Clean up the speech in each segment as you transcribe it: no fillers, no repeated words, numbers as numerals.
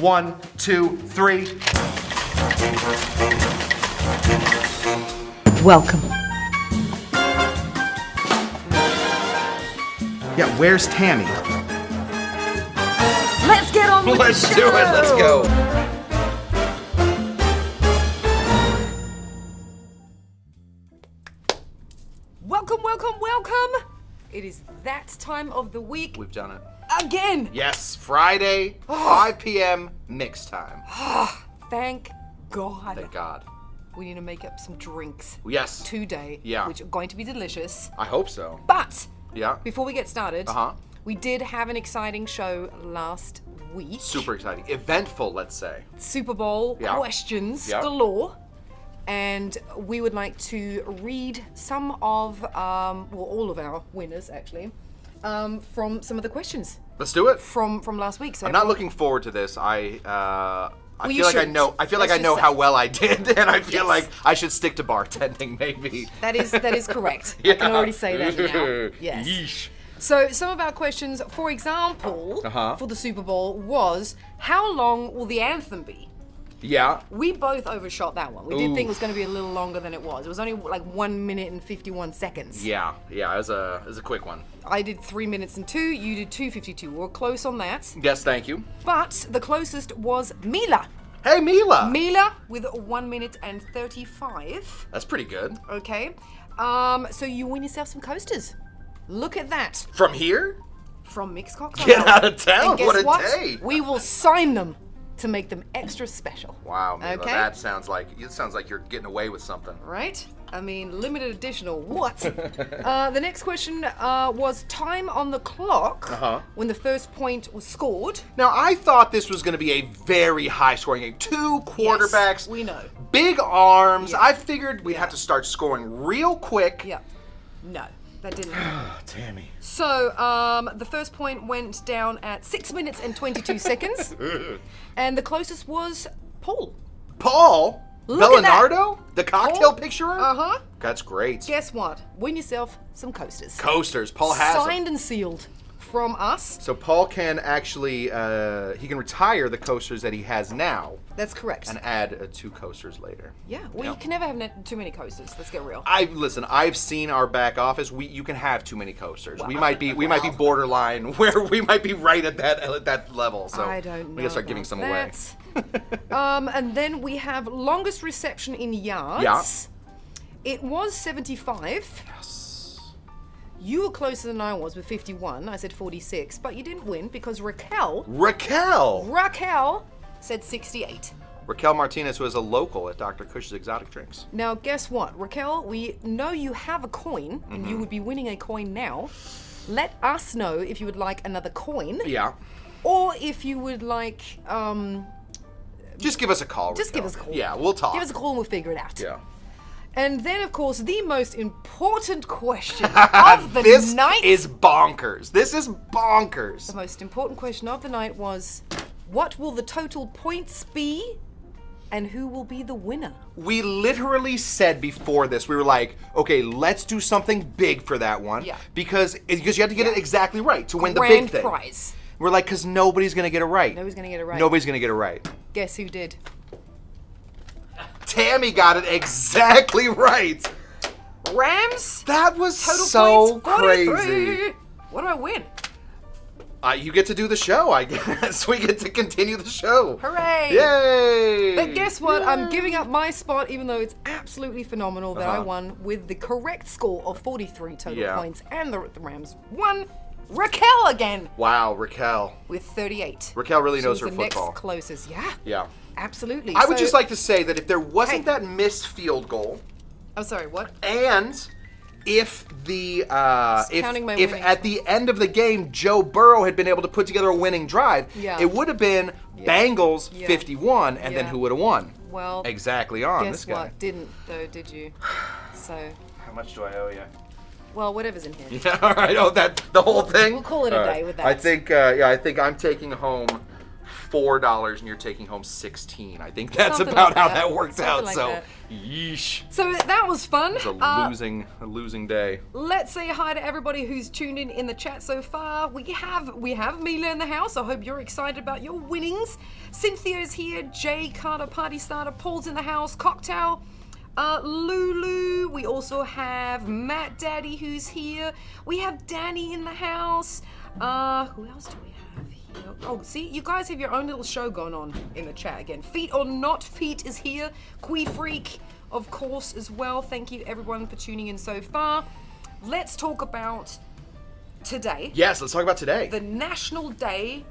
1, 2, 3. Welcome. Yeah, where's Tamee? Let's get on with the Let's show. do it. Let's go. Welcome, welcome, welcome. It is that time of the week We've done it. again. Yes, Friday, 5 p.m. mix time. Thank God. Thank God. We need to make up some drinks Yes. today, Yeah. which are going to be delicious. I hope so. But Yeah. before we get started, Uh-huh. we did have an exciting show last week. Super exciting. Eventful, let's say. Super Bowl Yeah. questions Yeah. galore. And we would like to read some of, all of our winners actually, from some of the questions Let's do it. from last week. So I'm not looking forward to this. I you feel like I shouldn't. know. I feel like Let's I know just how say- well I did, and I feel Yes. like I should stick to bartending, maybe. That is correct. I can already say that now. Yes. Yeesh. So some of our questions, for example, Uh-huh. for the Super Bowl was, how long will the anthem be? Yeah. We both overshot that one. We did Ooh. think it was going to be a little longer than it was. It was only like 1 minute and 51 seconds. Yeah. It was a quick one. I did 3 minutes and 2, you did 2:52. We're close on that. Yes, thank you. But the closest was Mila. Hey, Mila. Mila with 1 minute and 35. That's pretty good. Okay. So you win yourself some coasters. Look at that. From here? From Mixed Cocktail. Get out of town. And guess What a what? day. We will sign them to make them extra special. Wow, Mila. Okay. That sounds like you're getting away with something. Right? I mean, limited edition or what? The next question was time on the clock Uh-huh. when the first point was scored. Now, I thought this was going to be a very high-scoring game. 2 quarterbacks. Yes, we know. Big arms. Yeah. I figured we'd Yeah. have to start scoring real quick. Yeah. No, that didn't happen. Tamee. So, the first point went down at 6 minutes and 22 seconds. And the closest was Paul. Paul? Look at that. Bellinardo? The cocktail Paul? picturer? Uh-huh. That's great. Guess what? Win yourself some coasters. Coasters. Paul has them. Signed and sealed from us. So Paul can actually, he can retire the coasters that he has now That's correct. and add 2 coasters later. Yeah, well, you can never have too many coasters. Let's get real. I've seen our back office. You can have too many coasters. We Wow. might be borderline where we might be right at that level. So I don't know. we gotta start giving about some away. that. And then we have longest reception in yards. Yeah. It was 75. You were closer than I was with 51. I said 46, but you didn't win because Raquel said 68. Raquel Martinez, who is a local at Dr. Cush's Exotic Drinks. Now, guess what? Raquel, we know you have a coin, and you would be winning a coin now. Let us know if you would like another coin, Yeah. or if you would like, Just give us a call. just Raquel. give us a call. Yeah, we'll talk. Give us a call and we'll figure it out. Yeah. And then, of course, the most important question of the This night. is bonkers. This is bonkers. The most important question of the night was, what will the total points be, and who will be the winner? We literally said before this, we were like, okay, let's do something big for that one. Yeah. Because you have to get it exactly right to win the Grand big thing. prize. We're like, because nobody's going to get it right. Nobody's gonna get it right. Nobody's going to get it right. Guess who did? Tamee got it exactly right. Rams. That was Total so points 43. crazy. What do I win? You get to do the show, I guess. We get to continue the show. Hooray! Yay! But guess what? I'm giving up my spot, even though it's absolutely phenomenal that I Uh-huh. won with the correct score of 43 total Yeah. points, and the Rams won. Raquel again Wow, Raquel. with 38. Raquel really She knows was her the football. next closest. Yeah, Yeah. absolutely. I would So- just like to say that if there wasn't Hey. that missed field goal, I'm sorry. What? and if the counting my if winnings. at the end of the game Joe Burrow had been able to put together a winning drive, Yeah. it would have been Bengals Yeah. 51, and then Yeah. who would have won? Well, Exactly on guess this guy. what? Didn't though, did you? So, How much do I owe you? well, whatever's in here. Yeah, all right. Oh, that the whole thing. We'll call it a All day right. with that. I think, I think I'm taking home $4 and you're taking home 16. I think that's Something about like how that. that worked Something out. like So, that. yeesh. So that was fun. It's a losing day. Let's say hi to everybody who's tuned in the chat so far. We have Mila in the house. I hope you're excited about your winnings. Cynthia's here. Jay Carter, Party Starter. Paul's in the house. Cocktail. Lulu. We also have Matt Daddy who's here. We have Danny in the house. Who else do we have here? Oh, see, you guys have your own little show going on in the chat again. Feet or Not Feet is here. Quee Freak, of course, as well. Thank you everyone for tuning in so far. Let's talk about today. Yes, let's talk about today. The National Day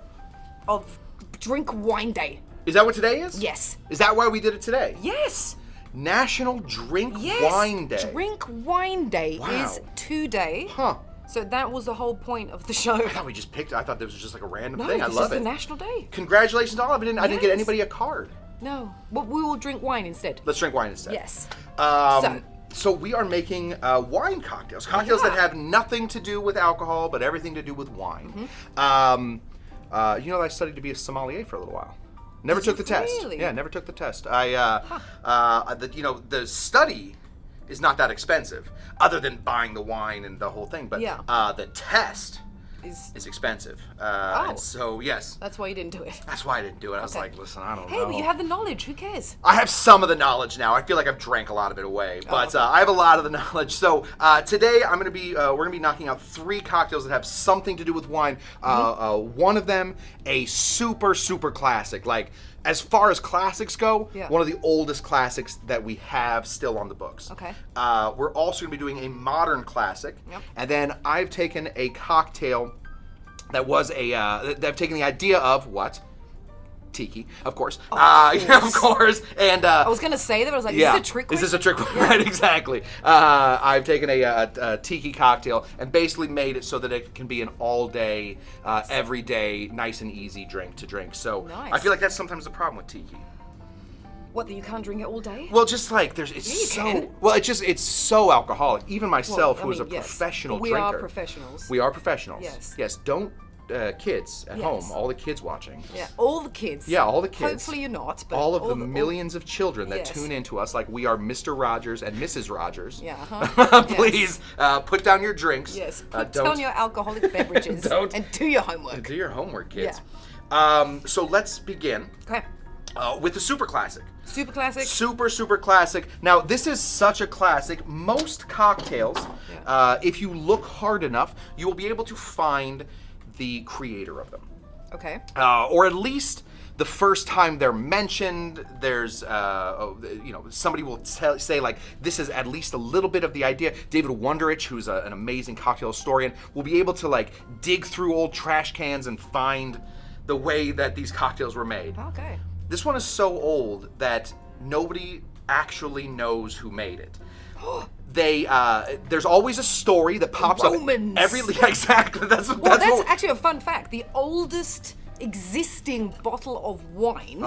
of Drink Wine Day. Is that what today is? Yes. Is that why we did it today? Yes. National Drink Yes. Wine Day. Drink Wine Day Wow. is today. Huh. So that was the whole point of the show. I thought we just picked it. I thought this was just like a random No, thing. I it's love just it. the National Day. Congratulations to all of it. I didn't get Yes. anybody a card. No, but we will drink wine instead. Let's drink wine instead. Yes. So we are making wine cocktails. Cocktails that have nothing to do with alcohol, but everything to do with wine. I studied to be a sommelier for a little while. Never took the test. Really? Yeah, never took the test. The study is not that expensive, other than buying the wine and the whole thing. But Yeah. the test is expensive. And so yes, That's why you didn't do it. that's why I didn't do it. I was Okay. like, listen, I don't Hey, know. but you have the knowledge. Who cares? I have some of the knowledge now. I feel like I've drank a lot of it away, but okay. I have a lot of the knowledge. So today we're gonna be knocking out 3 cocktails that have something to do with wine. One of them, a super classic. Like as far as classics go, Yeah. one of the oldest classics that we have still on the books. Okay. We're also gonna be doing a modern classic, Yep. and then I've taken a cocktail that was that I've taken the idea of what. Tiki, of course. Of course. And I was gonna say that, but I was like, yeah. is this a trick? Is this a trick? Right, exactly. I've taken a tiki cocktail and basically made it so that it can be an all-day, everyday, nice and easy drink to drink. So Nice. I feel like that's sometimes the problem with tiki. What, that you can't drink it all day? Well, just like you it's can. so alcoholic. Even myself, Well, I who is a mean, yes. professional We drinker. are professionals. We are professionals. Yes. Yes. Don't kids at Yes. home. All the kids watching. Yeah, all the kids. Yeah, all the kids. Hopefully you're not, but all of the millions of children that Yes. tune into us, like we are Mr. Rogers and Mrs. Rogers. Yeah, huh? Please put down your drinks. Yes, put don't down your alcoholic beverages Don't. and do your homework. do your homework, kids. Yeah. So let's begin Okay, with the super classic. super classic. Super classic. Now, this is such a classic. Most cocktails, if you look hard enough, you will be able to find the creator of them. Okay. Or at least the first time they're mentioned, there's, somebody will say, like, this is at least a little bit of the idea. David Wonderich, who's an amazing cocktail historian, will be able to, like, dig through old trash cans and find the way that these cocktails were made. Okay. This one is so old that nobody actually knows who made it. There's always a story that pops Romans. up exactly. That's actually a fun fact. The oldest existing bottle of wine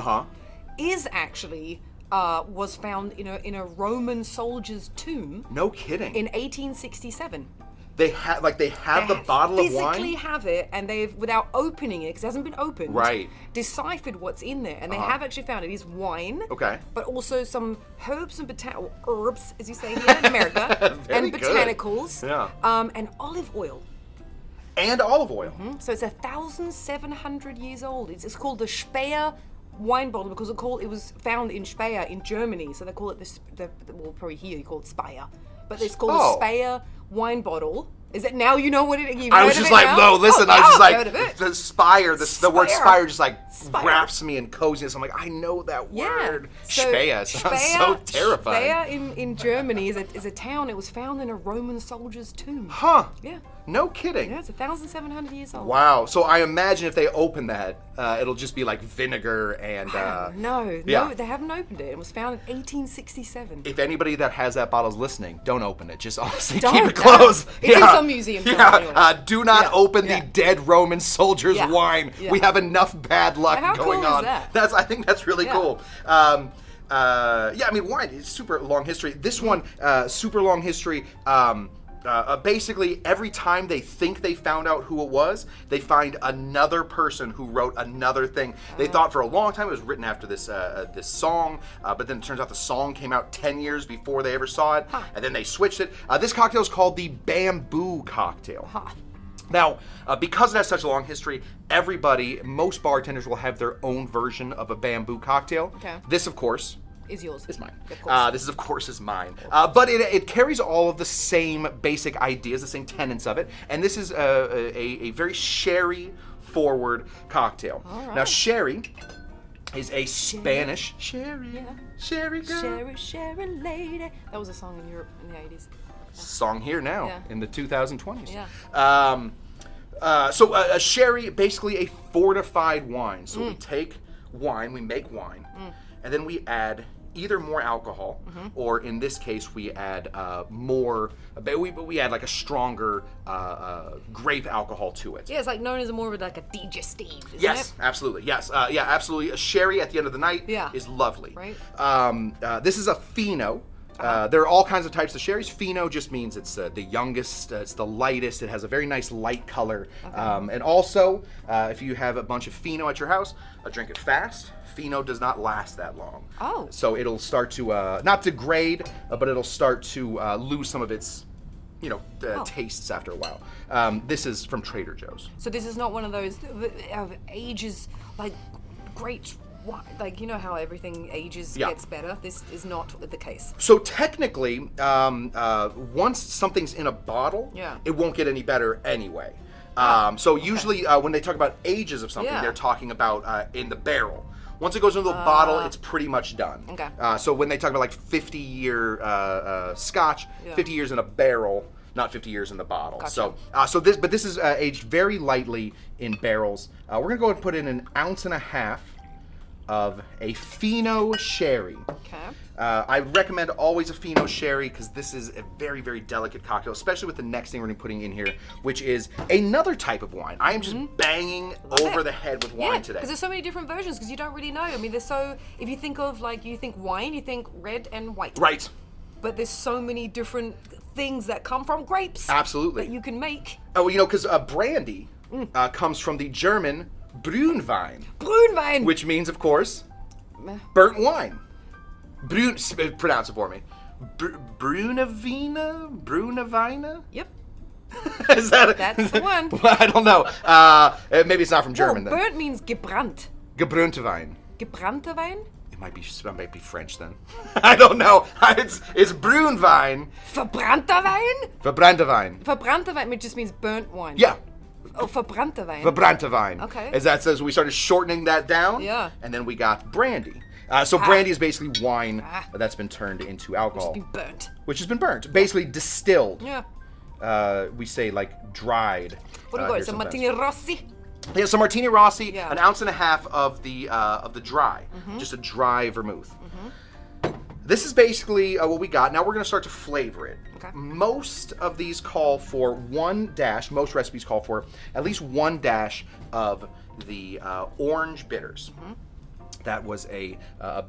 is actually was found in a Roman soldier's tomb No kidding. in 1867. They have the bottle of wine. Physically have it, and they've, without opening it, because it hasn't been opened, Right. deciphered what's in there, and they have actually found it is wine. Okay. But also some herbs and herbs, as you say here in America, Very and good. botanicals, Yeah. and olive oil. And olive oil. So it's 1,700 years old. It's called the Speyer wine bottle because it was found in Speyer in Germany. So they call it well, probably here you call it Speyer, but it's called the Speyer wine bottle. Is it now you know what it? I was just like, no, listen. I was just like, the spire. The word Spire. spire just like Spire. wraps me in coziness. I'm like, I know that word. So Speyer sounds so terrifying. Speyer in Germany is a town. It was found in a Roman soldier's tomb. Huh? Yeah. No kidding. Yeah, it's 1,700 years old. Wow. So I imagine if they open that, it'll just be like vinegar and. No, yeah. they haven't opened it. It was found in 1867. If anybody that has that bottle is listening, don't open it. Just honestly Don't, keep it closed. It's in some museum somewhere, anyway. Do not open Yeah. the dead Roman soldier's Yeah. wine. Yeah. We have enough bad luck How going cool is on. that? I think that's really Yeah. cool. I mean, wine is super long history. This one, super long history. Basically, every time they think they found out who it was, they find another person who wrote another thing. They thought for a long time it was written after this this song, but then it turns out the song came out 10 years before they ever saw it, and then they switched it. This cocktail is called the Bamboo Cocktail. Now, because it has such a long history, most bartenders will have their own version of a bamboo cocktail. Okay. This, of course, is yours. Is mine. Of course. This is, of course, is mine. But it carries all of the same basic ideas, the same tenets of it. And this is a very sherry-forward cocktail. All right. Now, sherry is a Spanish... Sherry. Yeah. Sherry girl. Sherry, Sherry lady. That was a song in Europe in the 80s. Song here now in the 2020s. Yeah. So a sherry, basically a fortified wine. So we take wine, we make wine, and then we add either more alcohol, or in this case, we add we add like a stronger grape alcohol to it. Yeah, it's like known as more of like a digestive, isn't Yes, it? absolutely. Yes, yeah, absolutely. A sherry at the end of the night is lovely. Right. This is a Fino. There are all kinds of types of sherries. Fino just means it's the youngest, it's the lightest, it has a very nice light color. And also, if you have a bunch of Fino at your house, drink it fast. Fino does not last that long. Oh. So it'll start to, not degrade, but it'll start to lose some of its, tastes after a while. This is from Trader Joe's. So this is not one of those ages, like great, like you know how everything ages gets better. This is not the case. So technically, once something's in a bottle, it won't get any better anyway. So usually when they talk about ages of something, they're talking about in the barrel. Once it goes into the bottle, it's pretty much done. Okay. So when they talk about like 50-year scotch, 50 years in a barrel, not 50 years in the bottle. Gotcha. So this is aged very lightly in barrels. We're gonna go ahead and put in 1.5 ounces of a Fino Sherry. Okay. I recommend always a Fino Sherry because this is a very, very delicate cocktail, especially with the next thing we're going to be putting in here, which is another type of wine. I am just banging over the head with wine today. Because there's so many different versions because you don't really know. I mean, if you think of you think wine, you think red and white. Right. But there's so many different things that come from grapes. Absolutely. That you can make. Oh, because brandy comes from the German Brunwein. Brunwein. Which means, of course, burnt wine. Pronounce it for me. Brunevina? Yep. Is that That's the one. I don't know. Maybe it's not from German then. Burnt means gebrannt. Gebrannte Wein. Gebrannte Wein? It might be French then. I don't know. It's Brunwein. Verbrannter Wein? Verbrannte Wein. Verbrannte Wein just means burnt wine. Yeah. Oh, verbrannte Wein. Verbrannte Wein. Okay. As that says, we started shortening that down. Yeah. And then we got brandy. So brandy is basically wine that's been turned into alcohol. Which has been burnt. Which has been burnt. Basically distilled. Yeah. We say like dried. What do you got? It's a Martini Rossi? Yeah, so Martini Rossi, 1.5 ounces of the dry. Just a dry vermouth. This is basically what we got. Now we're going to start to flavor it. Okay. Most of these call for most recipes call for at least 1 dash of the orange bitters. That was a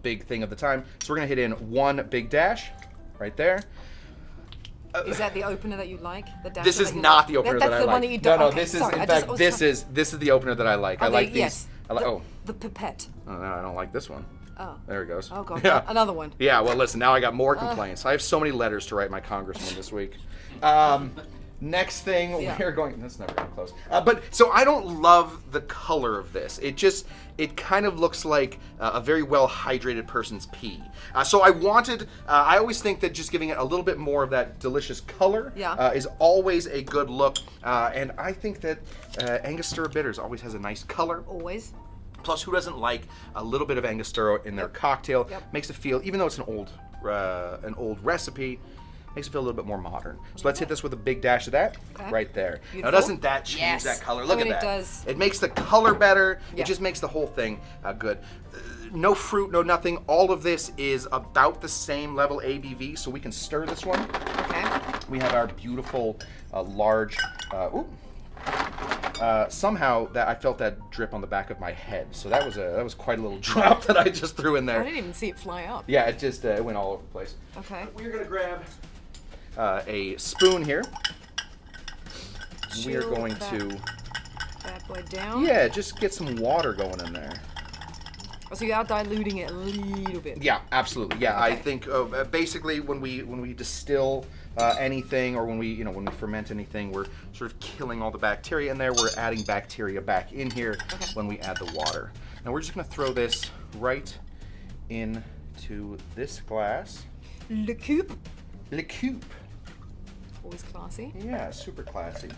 big thing of the time. So we're going to hit in 1 big dash right there. Is that the opener that you like? This is not the opener that I like. That's the one that you don't. No, okay, this is sorry, in fact this is the opener that I like. I like these. Yes. I like the pipette. Oh no, I don't like this one. Oh. There it goes. Oh god. Yeah. Another one. Yeah. Well, listen. Now I got more complaints. I have so many letters to write my congressman this week. Next thing we're going. That's never gonna close. But so I don't love the color of this. It kind of looks like a very well hydrated person's pee. So I wanted. I always think that just giving it a little bit more of that delicious color is always a good look. And I think that Angostura Bitters always has a nice color. Always. Plus, who doesn't like a little bit of Angostura in their cocktail? Makes it feel, even though it's an old recipe, makes it feel a little bit more modern. So let's hit this with a big dash of that right there. Beautiful. Now, doesn't that change that color? Look at that. It does. It makes the color better. It just makes the whole thing good. No fruit, no nothing. All of this is about the same level ABV, so we can stir this one. Okay. We have our beautiful large. Somehow that I felt that drip on the back of my head, so that was quite a little drop that I just threw in there. I didn't even see it fly up. Yeah, it just it went all over the place. Okay. We're gonna grab a spoon here. We are Chill going that to, bad boy down. yeah, just get some water going in there. Oh, so you are diluting it a little bit. Yeah, absolutely. Yeah, I Okay. think basically when we distill anything, or when we ferment anything, we're sort of killing all the bacteria in there. We're adding bacteria back in here when we add the water. Now we're just going to throw this right into this glass. Le coupe. Le coupe. Always classy. Yeah, super classy.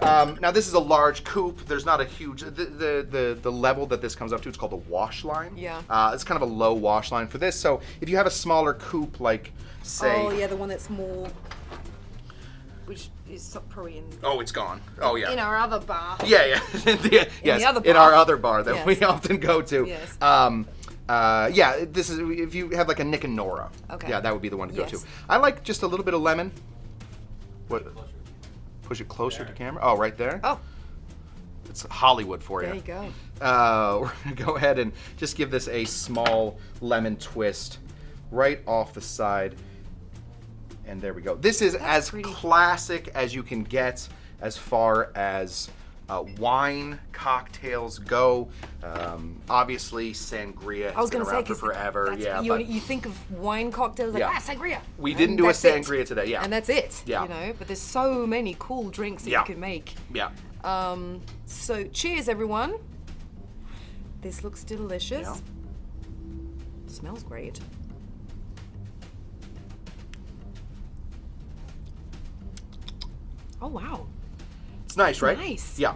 Now this is a large coupe. There's not a huge the level that this comes up to. It's called a wash line. Yeah. It's kind of a low wash line for this. So if you have a smaller coupe, like say. Oh yeah, the one that's more. Which is probably in. Oh, it's gone. Oh yeah. In our other bar. Yeah. Yes. the other In bar. our other bar that Yes. we often go to. Yes. Yeah. This is if you have like a Nick and Nora. Okay. Yeah, that would be the one to go Yes. to. I like just a little bit of lemon. What? Push it closer to camera. Oh, right there. Oh, It's Hollywood for you. there you go. We're gonna go ahead and just give this a small lemon twist right off the side. And there we go. This is as pretty. classic as you can get as far as wine cocktails go. Obviously, sangria I was has been gonna say around for 'cause forever. that's- Yeah, you, but you think of wine cocktails like Yeah. sangria. we And didn't do a that's it. sangria today. Yeah, And that's it. Yeah. You know, but there's so many cool drinks that Yeah. you can make. yeah. So cheers, everyone. This looks delicious. Yeah. Smells great. Oh wow, It's nice, right? nice. Yeah.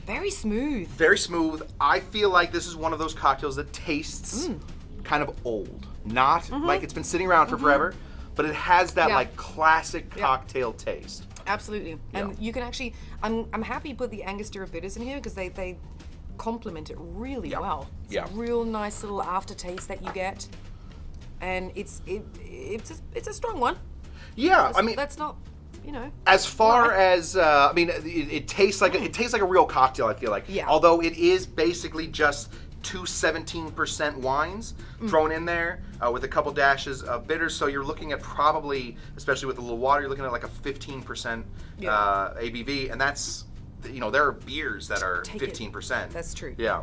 very smooth. Very smooth. I feel like this is one of those cocktails that tastes kind of old. Not like it's been sitting around for forever, but it has that Yeah. like classic cocktail taste. Absolutely. And Yeah. you can actually, I'm happy you put the Angostura Bitters in here because they complement it really Yeah. well. It's Yeah. a real nice little aftertaste that you get. And it's a strong one. Yeah, I mean, That's not, you know. as far Right. as I mean, it tastes like it tastes like a real cocktail. I feel like, Yeah. although it is basically just two 17% wines thrown in there with a couple dashes of bitters. So you're looking at probably, especially with a little water, you're looking at like a 15% Yeah. ABV, and that's there are beers that are Take it. 15%. That's true. Yeah.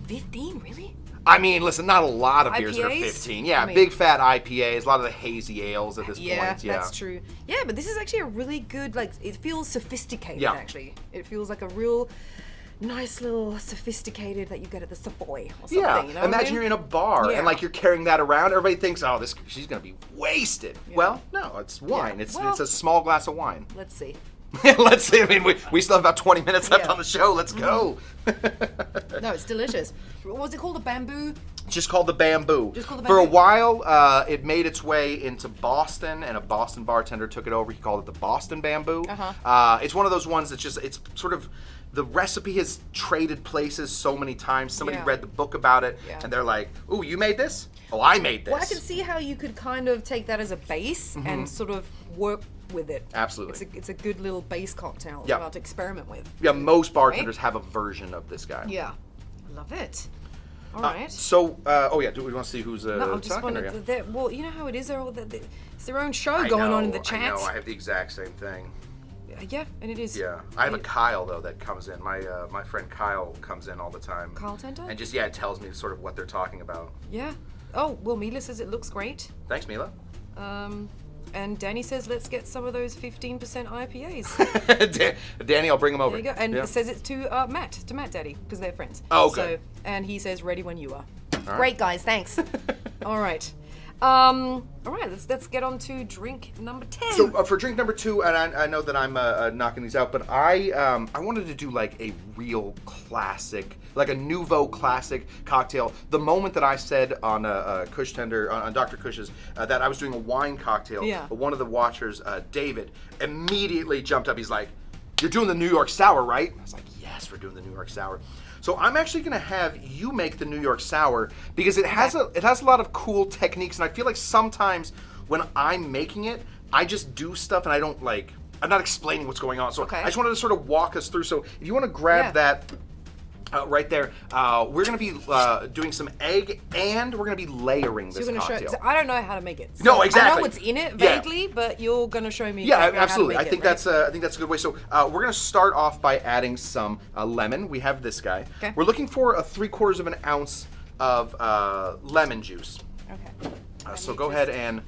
15, really? I mean, listen, not a lot of beers that are IPAs? 15. Yeah, I mean- big fat IPAs, a lot of the hazy ales at this point. Yeah, That's true. Yeah, but this is actually a really good, like, it feels sophisticated, Yeah. actually. It feels like a real nice little sophisticated that you get at the Savoy or something, Yeah, you know what I imagine mean? you're in a bar Yeah. and like you're carrying that around. Everybody thinks, oh, she's gonna be wasted. Well, no, it's wine. Yeah. It's Well- a small glass of wine. Let's see. Let's see. I mean, we still have about 20 minutes left Yeah. on the show. Let's go. No, it's delicious. What was it called? A bamboo? Just called the Bamboo. Just called the For a Bamboo. while, it made its way into Boston, and a Boston bartender took it over. He called it the Boston Bamboo. It's one of those ones that's it's sort of, the recipe has traded places so many times. Somebody Yeah. read the book about it, Yeah. and they're like, ooh, you made this? Oh, I made this. Well, I can see how you could kind of take that as a base and sort of work with it. Absolutely. It's a good little base cocktail as Yeah. well to experiment with. Yeah, most bartenders have a version of this guy. Yeah. Love it. All right. So, oh yeah, do we want to see who's No, I just talking? wanted Or, to, well, you know how it is. It's their own show I going on in know, the chat. I know, I have the exact same thing. Yeah, and it is. Yeah, I have a Kyle though that comes in. My friend Kyle comes in all the time. Kyle Tento? And just tells me sort of what they're talking about. Yeah. Oh, well, Mila says it looks great. Thanks, Mila. And Danny says let's get some of those 15% IPAs. Danny, I'll bring him over. There you go. And Yeah. it says it to Matt Daddy, because they're friends. Oh, So, good. and he says ready when you are. right. Great, guys. Thanks. All right. All right. Let's get on to drink number 10. So for drink number 2, and I know that I'm knocking these out, but I wanted to do like a real classic, like a nouveau classic cocktail. The moment that I said on Kush Tender, on Dr. Kush's, that I was doing a wine cocktail, Yeah. one of the watchers, David, immediately jumped up. He's like, "You're doing the New York Sour, right?" I was like, "Yes, we're doing the New York Sour." So I'm actually gonna have you make the New York Sour because it has a lot of cool techniques, and I feel like sometimes when I'm making it, I just do stuff and I'm not explaining what's going on. So Okay. I just wanted to sort of walk us through. So if you want to grab Yeah. that Right there. We're going to be doing some egg, and we're going to be layering this cocktail. So I don't know how to make it. So No, exactly. I know what's in it vaguely, but you're going to show me. Yeah, exactly absolutely. How to make that's a good way. So we're going to start off by adding some lemon. We have this guy. Okay. We're looking for a 3/4 of an ounce of lemon juice. Okay. So go ahead and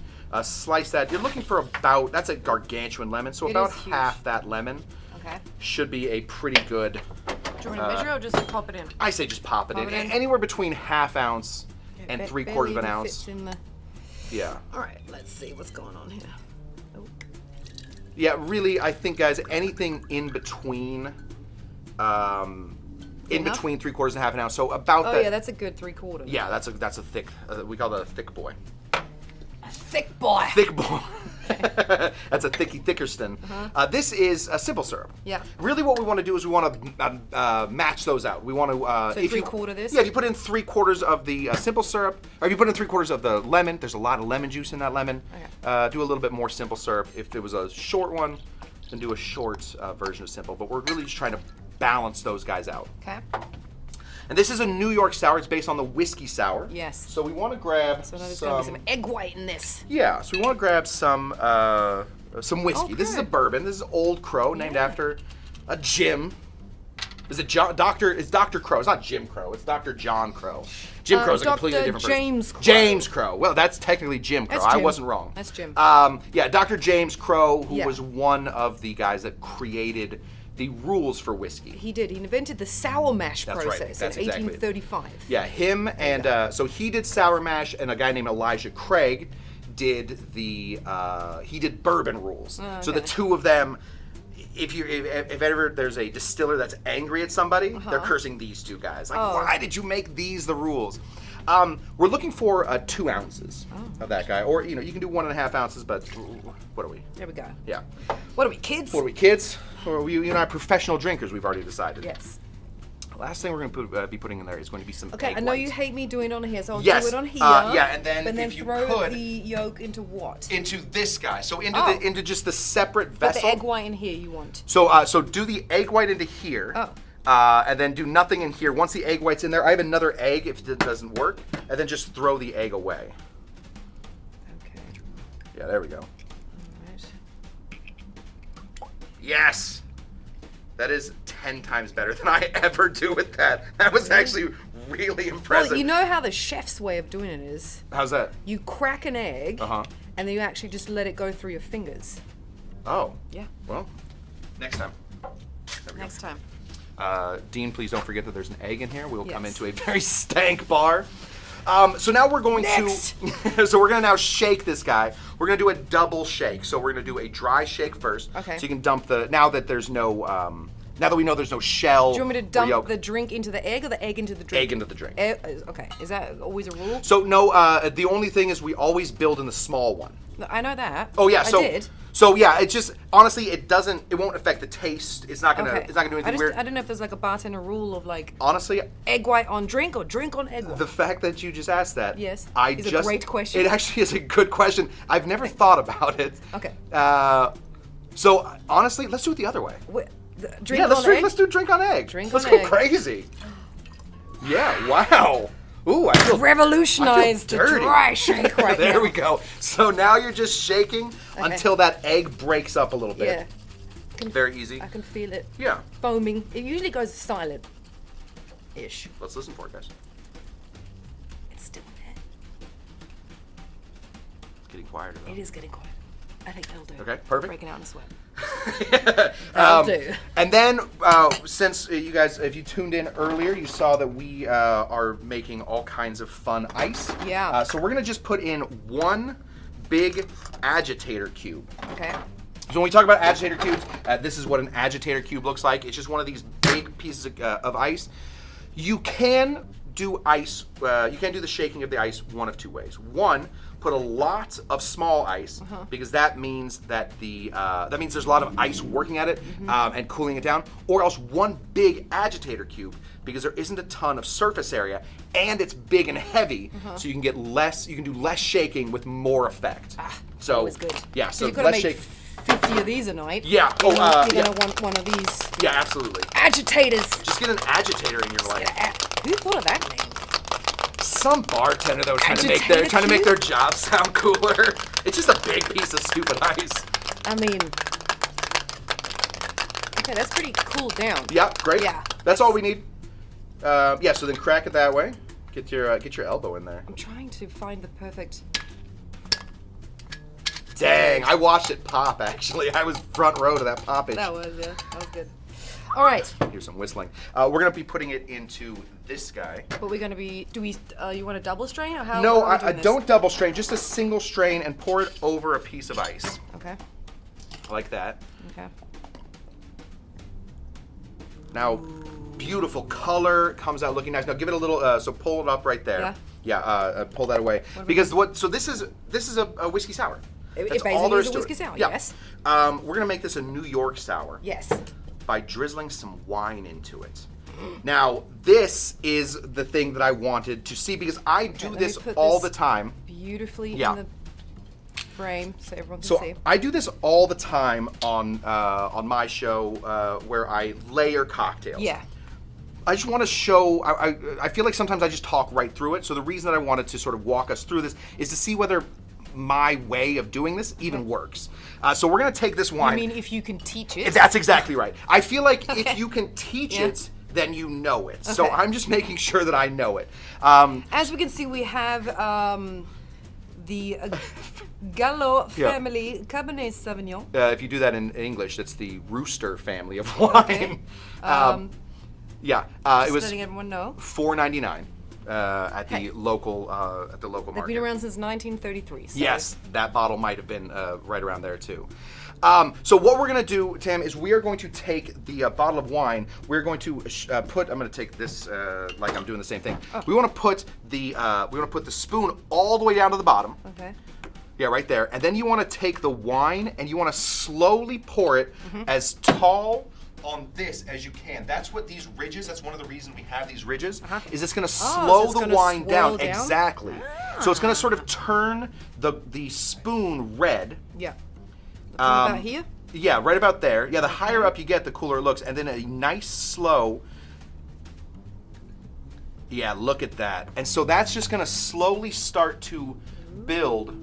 slice that. You're looking for about, that's a gargantuan lemon, so about half that lemon should be a pretty good. Do you want to measure or just pop it in? I say just pop it in. Anywhere between ½ ounce and 3/4 of an ounce. Yeah. All right, let's see what's going on here. Oh. Yeah, really, I think, guys, anything in between, between 3/4 and ½ an ounce. So about that. Oh yeah, that's a good 3/4. Yeah, that's a thick. We call that a thick boy. A thick boy. Thick boy. That's a thicky thickerston. This is a simple syrup. Yeah. Really, what we want to do is we want to match those out. We want to. So if 3/4 this. Yeah, if you put in 3/4 of the simple syrup, or if you put in 3/4 of the lemon, there's a lot of lemon juice in that lemon. Okay. Do a little bit more simple syrup. If it was a short one, then do a short version of simple. But we're really just trying to balance those guys out. Okay. And this is a New York sour. It's based on the whiskey sour. Yes. So we want to grab So there's going to be some egg white in this. Yeah, so we want to grab some whiskey. Okay. This is a bourbon. This is Old Crow, named after a Jim. Is it Doctor? It's Dr. Crow. It's not Jim Crow. It's Dr. John Crow. Jim Crow's a completely different person. James Crow. James Crow. Well, that's technically Jim Crow. I wasn't wrong. That's Jim. Yeah, Dr. James Crow, who was one of the guys that created the rules for whiskey. He did. He invented the sour mash process in 1835. Yeah, him and so he did sour mash, and a guy named Elijah Craig did the he did bourbon rules. So the two of them, if ever there's a distiller that's angry at somebody, they're cursing these two guys. Like, why did you make these the rules? We're looking for 2 ounces of that guy, or you can do 1½ ounces. But what are we? There we go. Yeah. What are we, kids? What are we, kids? Or you and I are professional drinkers. We've already decided. Yes. The last thing we're going to be putting in there is going to be some egg I know white. you hate me doing it on here, so I'll do it on here. Yeah, and then but then if you throw put the yolk into what? Into this guy. So into just the separate vessel. But the egg white in here you want. So do the egg white into here. And then do nothing in here. Once the egg white's in there, I have another egg if it doesn't work, and then just throw the egg away. Okay. Yeah, there we go. All right. Yes! That is 10 times better than I ever do with that. That was actually really impressive. Well, you know how the chef's way of doing it is? How's that? You crack an egg, and then you actually just let it go through your fingers. Oh. Yeah. Well, next time. Next time. Dean, please don't forget that there's an egg in here. We will come into a very stank bar. So now we're going to, so we're going to now shake this guy. We're going to do a double shake. So we're going to do a dry shake first. Okay. So you can dump now that there's no, now that we know there's no shell. Do you want me to dump the drink into the egg or the egg into the drink? Egg into the drink. Okay. Is that always a rule? So no, the only thing is we always build in the small one. I know that. Oh yeah, so I did. So yeah, it's just honestly it won't affect the taste. It's not gonna do anything weird. I don't know if there's like a bartender rule of like honestly egg white on drink or drink on egg white. The fact that you just asked that is a great question. It actually is a good question. I've never thought about it. Okay. So honestly, let's do it the other way. Drink on egg? Let's do drink on egg. Let's go crazy. Yeah, wow. Ooh, I feel revolutionized the dry shake right there now. we go. So now you're just shaking until that egg breaks up a little bit. Yeah. Very easy. I can feel it. Yeah. Foaming. It usually goes silent-ish. Let's listen for it, guys. It's still there. It's getting quieter though. It is getting quiet. I think that'll do. Okay, perfect. Breaking out in a sweat. That'll do. And then, since you guys, if you tuned in earlier, you saw that we are making all kinds of fun ice. Yeah. So we're gonna just put in 1 big agitator cube. Okay. So when we talk about agitator cubes, this is what an agitator cube looks like. It's just one of these big pieces of ice. You can do ice. You can do the shaking of the ice one of 2 ways. One, put a lot of small ice because that means that there's a lot of ice working at it and cooling it down, or else 1 big agitator cube because there isn't a ton of surface area and it's big and heavy, so you can do less shaking with more effect. So always good. Yeah, so you let's shake. 50 of these a night. Yeah. You're yeah. gonna want one of these Yeah, absolutely. agitators. Just get an agitator in your life. Who thought of that name? Some bartender that was trying to make their job sound cooler. It's just a big piece of stupid ice. I mean, okay, that's pretty cool down. Yeah, great. Yeah. That's all we need. Yeah, so then crack it that way. Get your elbow in there. I'm trying to find the perfect. Dang, I watched it pop, actually. I was front row to that poppage. That was good. All right. Here's some whistling. We're going to be putting it into this guy. But we're going to be, you want a double strain or how? No, how are we I doing this? don't double strain, just a single strain and pour it over a piece of ice. Okay. Like that. Okay. Now, beautiful color, comes out looking nice. Now give it a little, so pull it up right there. Yeah. Yeah, pull that away. Because so this is a whiskey sour. It That's basically all there is is a to whiskey it. sour, Yeah. yes. We're going to make this a New York sour. Yes. By drizzling some wine into it. Now, this is the thing that I wanted to see because I do this all the time. Beautifully in the frame so everyone can see. I do this all the time on my show where I layer cocktails. Yeah. I just want to show, I feel like sometimes I just talk right through it. So the reason that I wanted to sort of walk us through this is to see whether my way of doing this even works. So we're going to take this wine. You mean if you can teach it? That's exactly right. I feel like if you can teach it, then you know it. So I'm just making sure that I know it. As we can see, we have the Gallo family Cabernet Sauvignon. If you do that in English, that's the Rooster family of wine. Okay. It was letting everyone know. $4.99 at the local market. They've been around since 1933. So. Yes, that bottle might have been right around there too. So what we're gonna do, Tam, is we are going to take the bottle of wine. We're going to put. I'm gonna take this like I'm doing the same thing. Oh. We want to put the spoon all the way down to the bottom. Okay. Yeah, right there. And then you want to take the wine and you want to slowly pour it as tall on this as you can. That's what these ridges, that's one of the reasons we have these ridges, is it's going to slow the wine down. Exactly. So it's going to sort of turn the spoon red. Yeah. About here? Yeah, right about there. Yeah, the higher up you get, the cooler it looks. And then a nice slow, yeah, look at that. And so that's just going to slowly start to build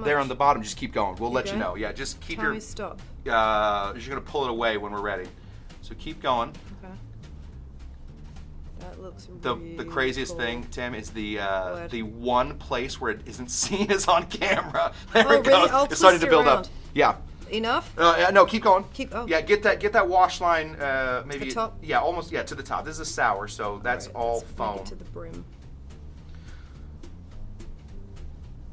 there on the bottom. Just keep going. We'll let you know. Yeah, just keep your... stop. You're going to pull it away when we're ready. So keep going. Okay. That looks really The craziest cool. thing, Tim, is the one place where it isn't seen is on camera. There it really? goes. It's starting to build up. Yeah. Enough? No, keep going. Oh. Yeah, get that wash line maybe. The top? Yeah, almost. Yeah, to the top. This is a sour, so that's all foam. Make it to the brim.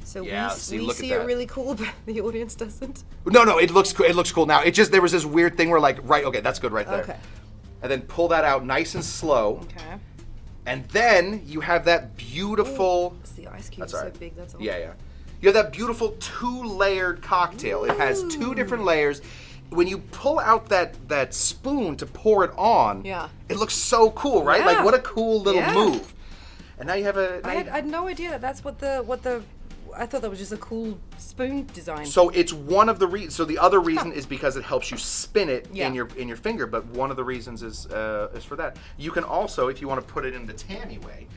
So yeah, we see it really cool, but the audience doesn't. No, it looks cool now. It just there was this weird thing where okay, that's good right there. Okay. And then pull that out nice and slow. Okay. And then you have that beautiful. It's the ice cube so big. That's all. Yeah. You have that beautiful 2-layered cocktail. It has 2 different layers. When you pull out that spoon to pour it on, it looks so cool, right? Yeah. Like what a cool little move. And now you have a. I had no idea that's what the. I thought that was just a cool spoon design. So it's one of the reasons. So the other reason is because it helps you spin it in your finger. But one of the reasons is for that. You can also, if you want to put it in the Tamee way,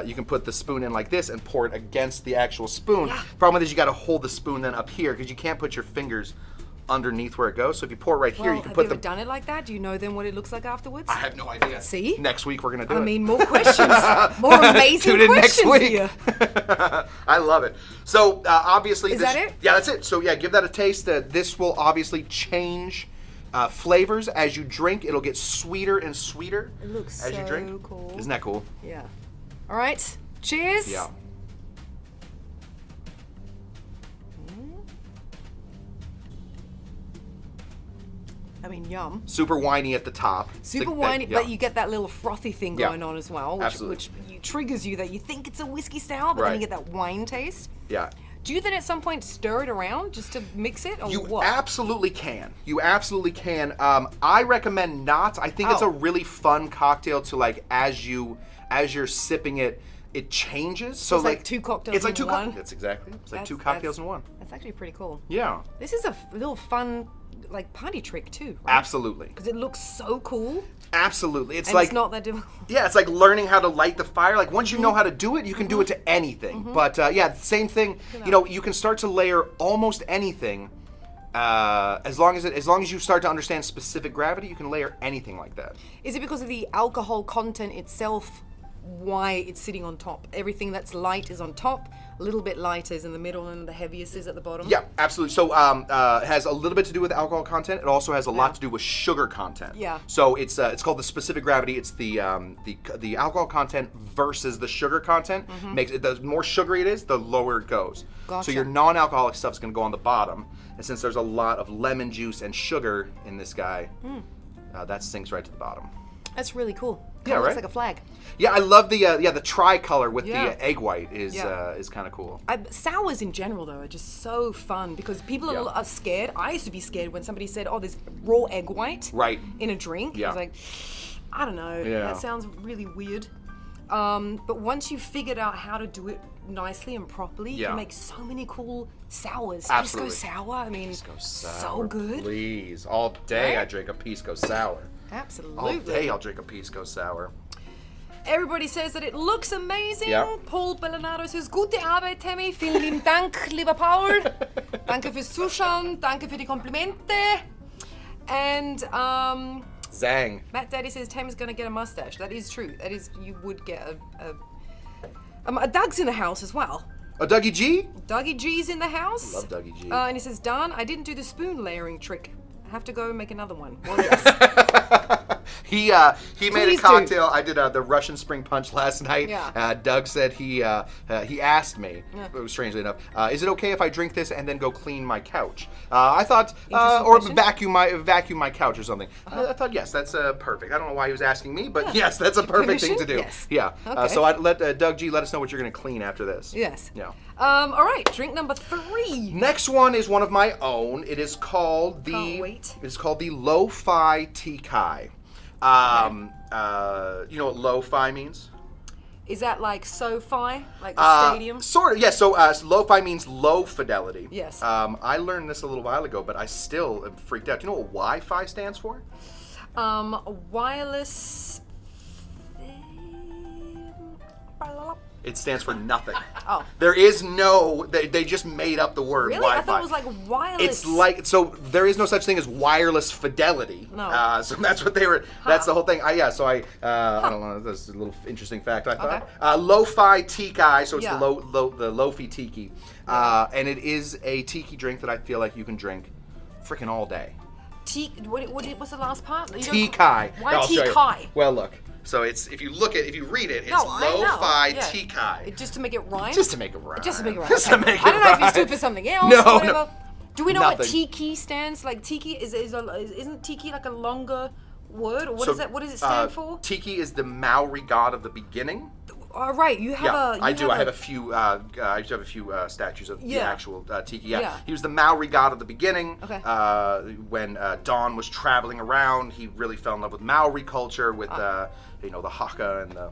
you can put the spoon in like this and pour it against the actual spoon. Yeah. Problem is you got to hold the spoon then up here because you can't put your fingers underneath where it goes. So if you pour it right here, you can put Have you ever done it like that? Do you know then what it looks like afterwards? I have no idea. See? Next week we're gonna do it. I mean, more questions, more amazing Tune in questions next week. here. I love it. So obviously, Is that it? Yeah, that's it. So yeah, give that a taste. This will obviously change flavors as you drink. It'll get sweeter and sweeter It looks as you drink. so cool. Isn't that cool? Yeah. All right. Cheers. Yeah. I mean, yum. Super winey at the top. Super winey, but you get that little frothy thing going on as well, which triggers you that you think it's a whiskey sour, but then you get that wine taste. Yeah. Do you then at some point stir it around just to mix it, or You what? absolutely can. You absolutely can. I recommend not. I think it's a really fun cocktail to like as you're sipping it. it changes. So it's like 2 cocktails in one. That's exactly. It's like 2 cocktails in one. That's actually pretty cool. Yeah. This is a little fun, like, party trick too. Right? Absolutely. Because it looks so cool. Absolutely. It's not that difficult. Yeah, it's like learning how to light the fire. Like once you know how to do it, you can do it to anything. But yeah, same thing. You know, you can start to layer almost anything. As long as you start to understand specific gravity, you can layer anything like that. Is it because of the alcohol content itself? Why it's sitting on top? Everything that's light is on top. A little bit lighter is in the middle, and the heaviest is at the bottom. Yeah, absolutely. So it has a little bit to do with alcohol content. It also has a lot to do with sugar content. Yeah. So it's called the specific gravity. It's the alcohol content versus the sugar content. Makes it, the more sugary it is, the lower it goes. Gotcha. So your non-alcoholic stuff is going to go on the bottom, and since there's a lot of lemon juice and sugar in this guy, that sinks right to the bottom. That's really cool. Yeah, Looks right? like a flag. Yeah, I love the tricolor with the egg white is kind of cool. Sours in general, though, are just so fun because people are scared. I used to be scared when somebody said, "Oh, there's raw egg white in a drink." Yeah. I was like, I don't know. Yeah. That sounds really weird. But once you figured out how to do it nicely and properly, you can make so many cool sours. Absolutely. Pisco sour. I mean, Pisco sour, so good. Please, all day Right? I drink a Pisco sour. Absolutely. All day I'll drink a Pisco sour. Everybody says that it looks amazing. Yeah. Paul Bellanado says, Gute Arbeit, Tamee. Vielen lieben Dank, lieber Paul. Danke fürs Zuschauen. Danke für die Komplimente. And Zang. Matt Daddy says Tame's going to get a mustache. That is true. That is, you would get a Doug's in the house as well. Oh, Dougie G? Dougie G's in the house. Love Dougie G. And he says, Dan, I didn't do the spoon layering trick. I have to go make another one. Well, yes. He made a Please cocktail. I did the Russian Spring Punch last night. Yeah. Doug said he asked me, strangely enough, is it okay if I drink this and then go clean my couch? I thought, or question. vacuum my couch or something. I thought, yes, that's perfect. I don't know why he was asking me, but yes, that's a perfect thing to do. Yes. Yeah. Okay. So I let Doug G let us know what you're going to clean after this. Yes. Yeah. All right, drink number 3. Next one is one of my own. It is called Can't wait. It's called the Lo-Fi Tea Kai. You know what lo-fi means? Is that like SoFi, like the stadium? Sort of, yes. So lo-fi means low fidelity. Yes. I learned this a little while ago, but I still am freaked out. Do you know what Wi-Fi stands for? Wireless. It stands for nothing. Oh. There is no, they just made up the word Really? Wi-Fi. I thought it was like wireless. It's like, so there is no such thing as wireless fidelity. No. So that's what they were, that's the whole thing. I don't know, that's a little interesting fact I thought. Okay. Lo-Fi Tiki, so it's Yeah. the Lo-Fi Tiki. And it is a tiki drink that I feel like you can drink freaking all day. What's the last part? Tiki. Why I'll show you. Tiki? Well, look. So it's, if you read it, it's I know. Lo-Fi Yeah. Tiki. Just to make it rhyme? Just to make it rhyme. Just to make it rhyme. Just to Okay. make it I don't know if rhyme. it stood for something else No, or whatever. no. Do we know what Nothing. tiki stands? Like tiki isn't tiki like a longer word? Or what is that? What does it stand for? Tiki is the Maori god of the beginning. All right, you have a. I do. I have a few. I have a few statues of the Yeah. actual tiki. Yeah. Yeah. He was the Maori god of the beginning. Okay. When Don was traveling around, he really fell in love with Maori culture, with the haka and the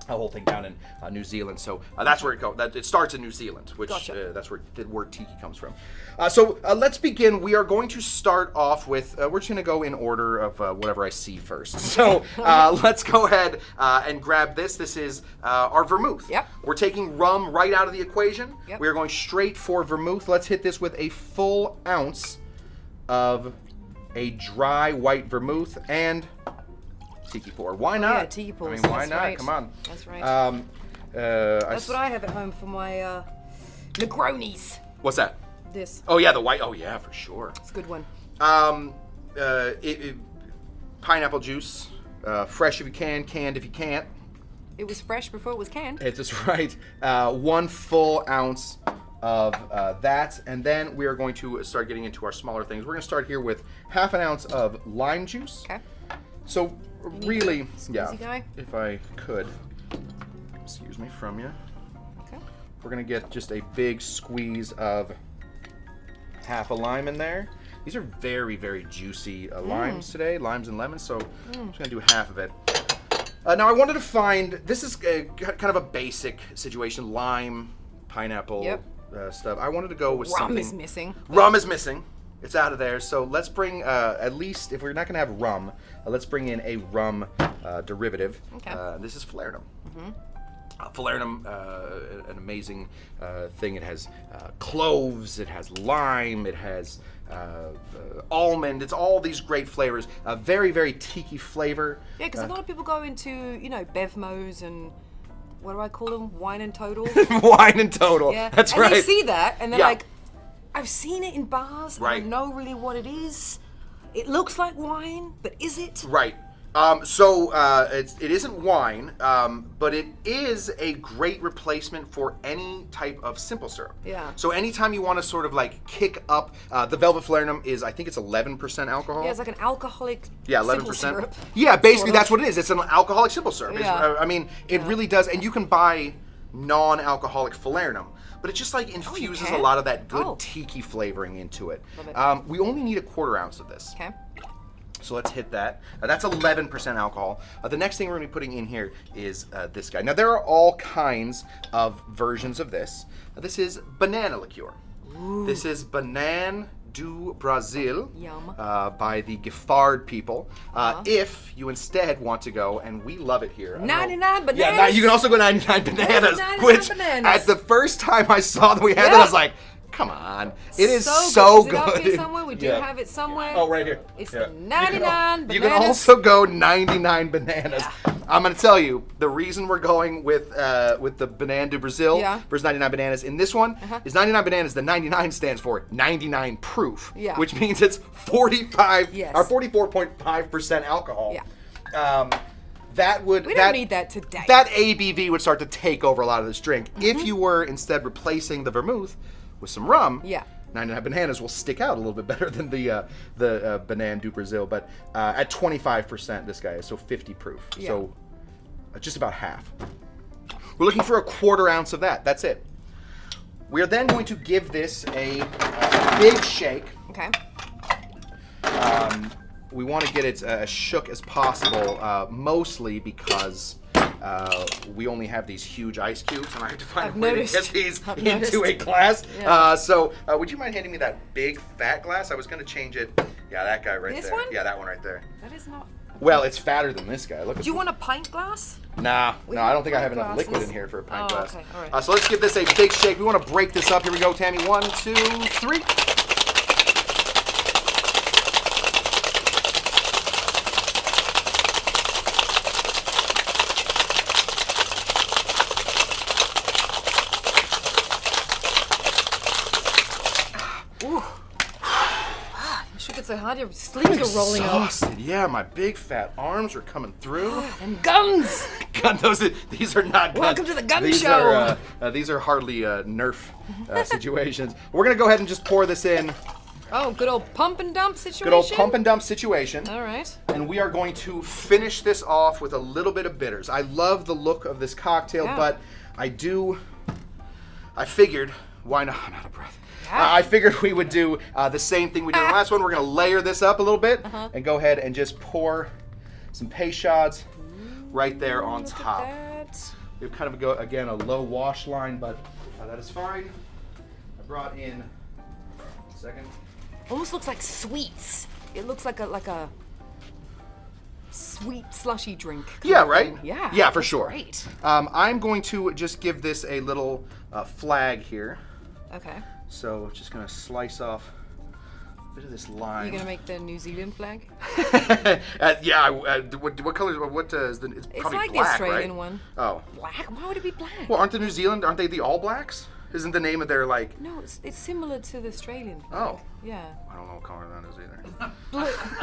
whole thing down in New Zealand. So that's where it goes. It starts in New Zealand, which Gotcha. that's where the word tiki comes from. So let's begin. We are going to start off with. We're just going to go in order of whatever I see first. So let's go ahead and grab this. This is our vermouth. Yep. We're taking rum right out of the equation. Yep. We are going straight for vermouth. Let's hit this with a full ounce of a dry white vermouth and tiki pour. Why not? Yeah, tiki pours. I mean, why That's not? right. Come on. That's right. That's what I have at home for my Negronis. What's that? This. Oh yeah, the white. Oh yeah, for sure. It's a good one. Pineapple juice, fresh if you can, canned if you can't. It was fresh before it was canned. That's right. 1 full ounce of that, and then we are going to start getting into our smaller things. We're going to start here with half an ounce of lime juice. Okay. So really, yeah, guy. if I could, excuse me from you. Okay. We're going to get just a big squeeze of half a lime in there. These are very, very juicy limes today, limes and lemons, so I'm just going to do half of it. Now I wanted to find, this is kind of a basic situation, lime, pineapple stuff. I wanted to go with something. Rum is missing. Rum is missing. It's out of there. So let's bring, at least, if we're not going to have rum, let's bring in a rum derivative. Okay. This is Falernum. Falernum, an amazing thing. It has cloves, it has lime, it has almond. It's all these great flavors. A very, very tiki flavor. Yeah, because a lot of people go into, you know, Bevmos and what do I call them? Wine and Total. Wine and Total. Yeah. That's and right. And they see that and they're Yeah. like, I've seen it in bars. Right. I don't know really what it is. It looks like wine, but is it? Right. It isn't wine, but it is a great replacement for any type of simple syrup. Yeah. So anytime you want to sort of like kick up, the Velvet Falernum is, I think it's 11% alcohol. Yeah, it's like an alcoholic 11%. simple syrup. Yeah, basically sort of. that's what it is. It's an alcoholic simple syrup. Yeah. I mean, it really does, and you can buy non-alcoholic Falernum, but it it infuses a lot of that good tiki flavoring into it. Love it. We only need 1/4 ounce of this. Okay. So let's hit that. That's 11% alcohol. The next thing we're going to be putting in here is this guy. Now, there are all kinds of versions of this. This is Banana Liqueur. Ooh. This is Banana do Brasil Yum. by the Giffard people. If you instead want to go, and we love it here. 99 bananas. Yeah, you can also go 99 bananas. 99 which, bananas. at the first time I saw that we had that, I was like, come on. It is so good. Is it up here somewhere? We do have it somewhere. Oh, right here. It's the 99 bananas. You can also go 99 bananas. I'm going to tell you, the reason we're going with the Banana do Brazil versus 99 bananas in this one is 99 bananas. The 99 stands for 99 proof, which means it's 44.5% alcohol. Yeah. We don't need that today. That ABV would start to take over a lot of this drink. If you were instead replacing the vermouth with some rum, 99 bananas will stick out a little bit better than the Banana do Brazil. But at 25%, this guy is, so 50 proof. Yeah. So just about half. We're looking for 1/4 ounce of that. That's it. We are then going to give this a big shake. Okay. We want to get it as shook as possible, mostly because we only have these huge ice cubes, and I have to find a way to get these into a glass. Yeah. Would you mind handing me that big fat glass? I was going to change it. Yeah, that guy right there. This one? Yeah, that one right there. That is not... Well, it's fatter than this guy. Look. Do you want a pint glass? Nah, We I don't think I have have enough glasses. liquid in here for a pint glass. Okay, all right. So let's give this a big shake. We want to break this up. Here we go, Tammy. 1, 2, 3. It's so hard, your sleeves are rolling up. Yeah, my big fat arms are coming through. And guns! These are not guns. Welcome to the gun these show. These are hardly Nerf situations. We're going to go ahead and just pour this in. Oh, good old pump and dump situation? Good old pump and dump situation. All right. And we are going to finish this off with a little bit of bitters. I love the look of this cocktail, but I figured, why not? I'm out of breath. I figured we would do the same thing we did in the last one. We're going to layer this up a little bit and go ahead and just pour some Peychauds right there on top. We have kind of, again, a low wash line, but that is fine. I brought in, second. Almost looks like sweets. It looks like a sweet slushy drink. Yeah, right? Yeah. Yeah, for sure. Great. I'm going to just give this a little flag here. Okay. So just gonna slice off a bit of this lime. Are you gonna make the New Zealand flag? Yeah. What color? What is the? It's probably like black, the Australian right? one. Oh. Black? Why would it be black? Well, aren't they the All Blacks? Isn't the name of their like? No, it's similar to the Australian flag. Oh. Yeah. I don't know what color that is either.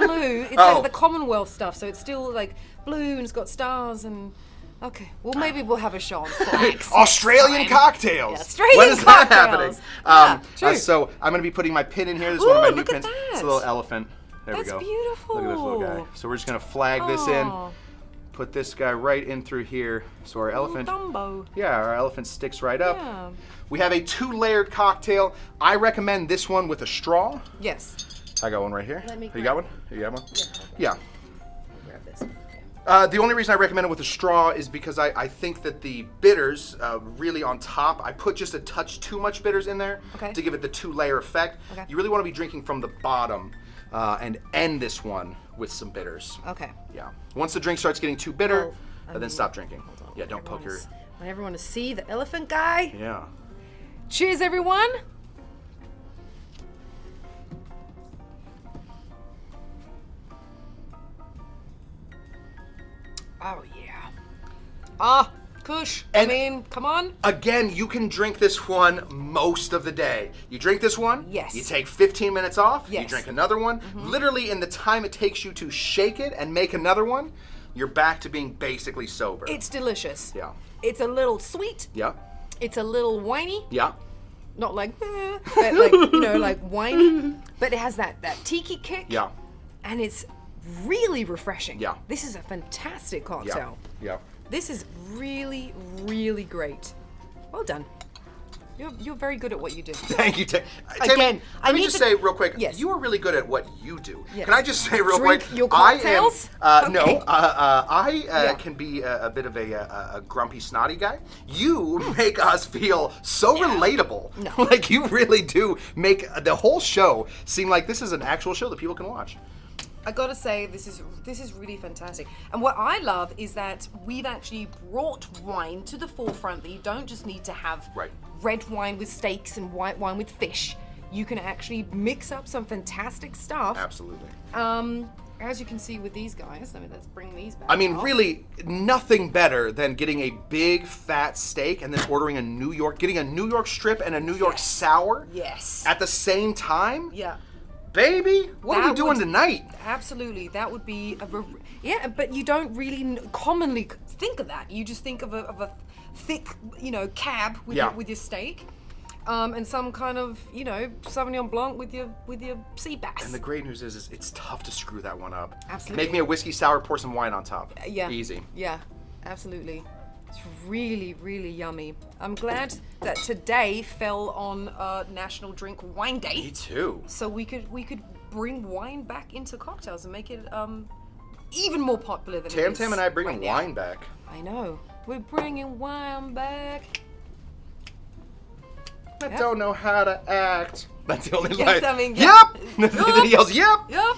Blue. It's like the Commonwealth stuff, so it's still like blue and it's got stars and. Okay, well maybe we'll have a show on flags. Australian cocktails. Yeah, Australian when is cocktails. that happening? True. So I'm going to be putting my pin in here. This is one of my new look at pins. that. It's a little elephant. There we go. That's beautiful. Look at this little guy. So we're just going to flag this in. Put this guy right in through here. So our elephant. Dumbo. Yeah, our elephant sticks right up. Yeah. We have a 2-layered cocktail. I recommend this one with a straw. Yes. I got one right here. Let me You got one? You got one? Yeah. Yeah. Grab this. The only reason I recommend it with a straw is because I think that the bitters really on top, I put just a touch too much bitters in there to give it the 2-layer effect. Okay. You really want to be drinking from the bottom and end this one with some bitters. Okay. Yeah. Once the drink starts getting too bitter, then stop drinking. Hold on. Yeah, don't poke your... I want everyone to see the elephant guy. Yeah. Cheers, everyone. Oh, yeah. Ah, Kush. And I mean, come on. Again, you can drink this one most of the day. You drink this one, Yes. you take 15 minutes off, you Yes. drink another one. Literally, in the time it takes you to shake it and make another one, you're back to being basically sober. It's delicious. Yeah. It's a little sweet. Yeah. It's a little winey. Yeah. Not like, but like, you know, like winey. But it has that tiki kick. Yeah. And it's really refreshing. Yeah. This is a fantastic Yeah. cocktail. Yeah. This is really, really great. Well done. You're very good at what you do. Thank you, Tammy. Again, let me just say real quick. Yes. You are really good at what you do. Yes. Can I just say real Drink quick? your cocktails? No. I Yeah. can be a bit of a grumpy, snotty guy. You make us feel so relatable. No. Like you really do make the whole show seem like this is an actual show that people can watch. I gotta say, this is really fantastic. And what I love is that we've actually brought wine to the forefront, that you don't just need to have red wine with steaks and white wine with fish. You can actually mix up some fantastic stuff. Absolutely. As you can see with these guys, let's bring these back. I mean, out. really, nothing better than getting a big fat steak and then ordering getting a New York strip and a New York sour. Yes. At the same time. Yeah. Baby, what are we doing tonight? Absolutely, that would be but you don't really commonly think of that. You just think of a thick, cab with your steak, and some kind of, Sauvignon Blanc with your sea bass. And the great news is it's tough to screw that one up. Absolutely. Make me a whiskey sour, pour some wine on top. Yeah. Easy. Yeah, absolutely. It's really, really yummy. I'm glad that today fell on National Drink Wine Day. Me too. So we could bring wine back into cocktails and make it even more popular than it is. Tam and I bringing right now. wine back. I know. We're bringing wine back. I don't know how to act. That's the only Yes, line. I mean, Yep. He yells, yep. Yep.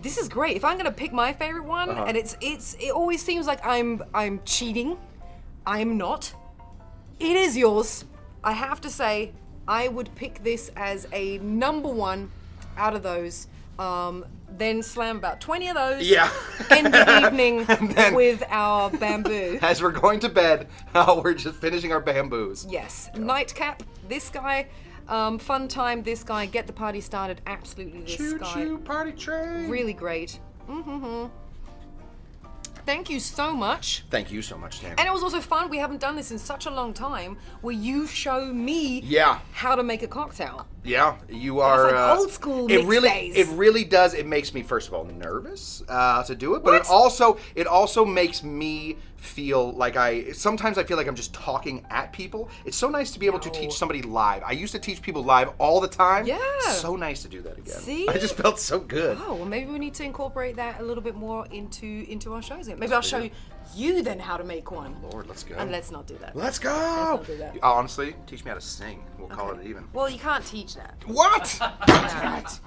This is great. If I'm gonna pick my favorite one, and it always seems like I'm cheating. I am not. It is yours. I have to say, I would pick this as a number one out of those. Then slam about 20 of those. Yeah. End the evening with our bamboo. As we're going to bed, we're just finishing our bamboos. Yes. Nightcap. This guy. Fun time. This guy. Get the party started. Absolutely. This Choo guy. choo party train. Really great. Thank you so much. Thank you so much, Tam. And it was also fun. We haven't done this in such a long time, where you show me how to make a cocktail. Yeah, you are. It's like old school mix days. It really does. It makes me, first of all, nervous to do it, but it also makes me feel like sometimes I feel like I'm just talking at people. It's so nice to be able to teach somebody live. I used to teach people live all the time. Yeah. So nice to do that again. See? I just felt so good. Oh, well, maybe we need to incorporate that a little bit more into our shows again. Maybe I'll show you then how to make one. Lord, let's go. And let's not do that. Let's go. Let's not do that. Honestly, teach me how to sing. We'll call it even. Well, you can't teach that. What? Damn it.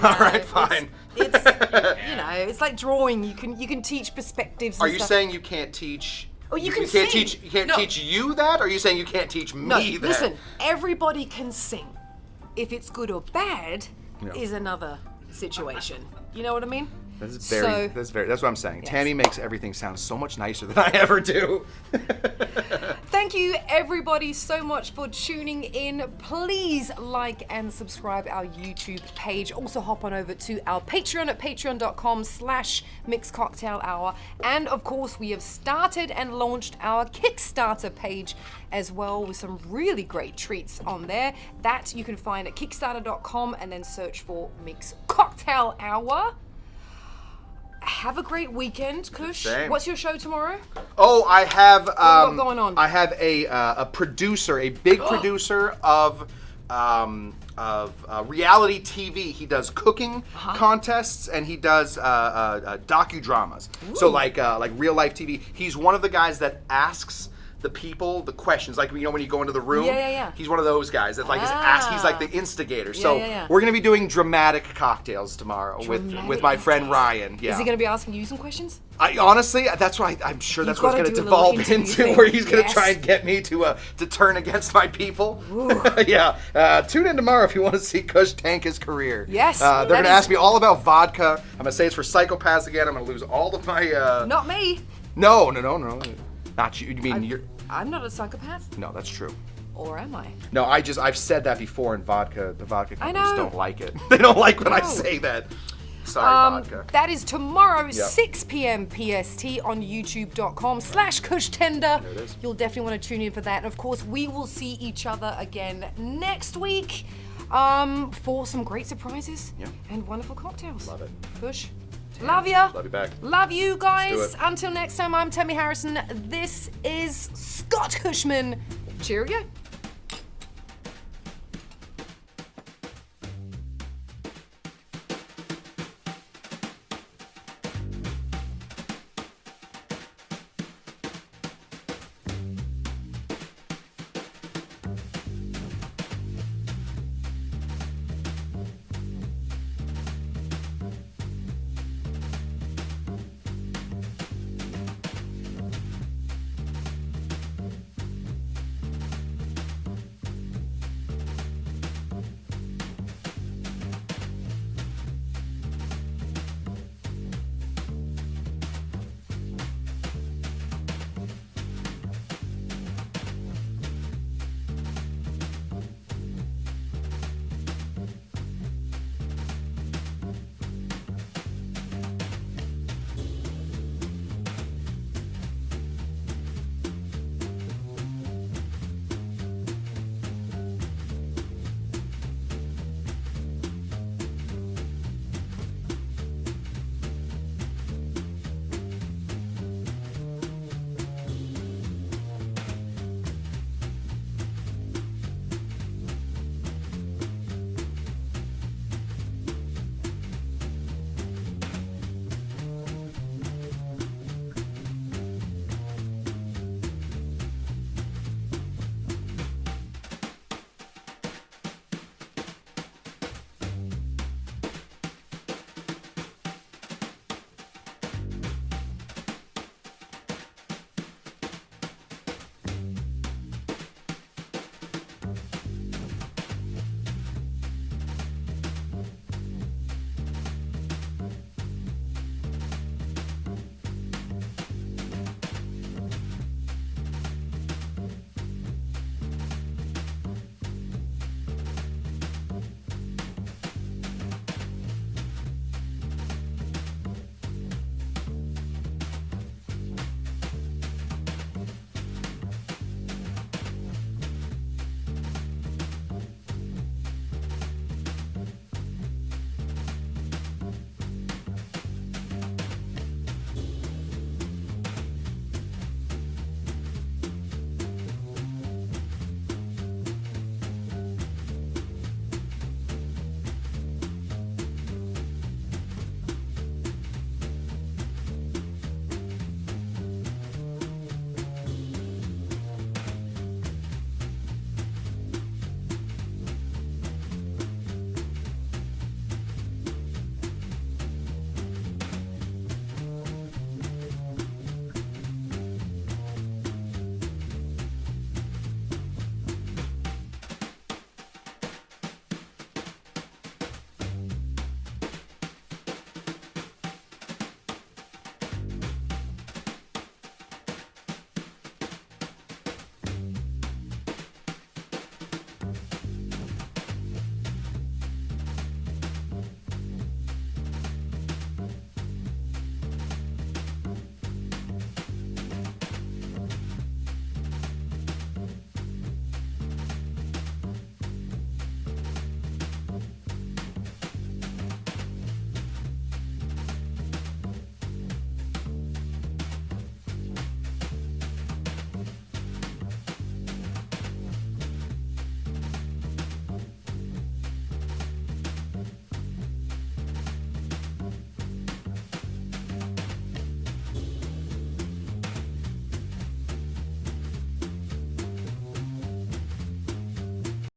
All right, fine. It's it's like drawing. You can teach perspectives. Are and you stuff. saying you can't teach? Oh, you can't sing. teach. You can't teach you that, or are you saying you can't teach me No, that? listen. Everybody can sing. If it's good or bad, is another situation. You know what I mean? That's what I'm saying. Yes. Tammy makes everything sound so much nicer than I ever do. Thank you everybody so much for tuning in. Please like and subscribe our YouTube page. Also hop on over to our Patreon at patreon.com/mixcocktailhour. And of course, we have started and launched our Kickstarter page as well, with some really great treats on there. That you can find at kickstarter.com and then search for Mix Cocktail Hour. Have a great weekend, Kush. Same. What's your show tomorrow? Oh, I have What going on? I have a producer, a big producer of reality TV. He does cooking contests and he does docudramas. So like real life TV. He's one of the guys that asks the people the questions, like when you go into the room. Yeah. He's one of those guys that he's like the instigator. So Yeah. we're gonna be doing dramatic cocktails tomorrow with my friend Ryan. Yeah. Is he gonna be asking you some questions? Honestly, that's what I'm sure that's what's gotta going to do a little devolve interview into, thing. where he's going to Yes. try and get me to turn against my people. Yeah. Tune in tomorrow if you want to see Kush tank his career. Yes, They're that going to is- ask me all about vodka. I'm going to say it's for psychopaths again. I'm going to lose all of my. Not me. No. Not you. You mean you're? I'm not a psychopath. No, that's true. Or am I? No, I've said that before in vodka. The vodka companies know. don't like it. They don't like when I No. say that. Sorry, vodka. That is tomorrow, Yep. 6 p.m. PST on youtube.com/CushTender. There it is. You'll definitely want to tune in for that. And of course, we will see each other again next week for some great surprises and wonderful cocktails. Love it. Kush, love ya. Love you back. Love you guys. Let's do it. Until next time, I'm Tamee Harrison. This is Scott Cushman. Cheerio.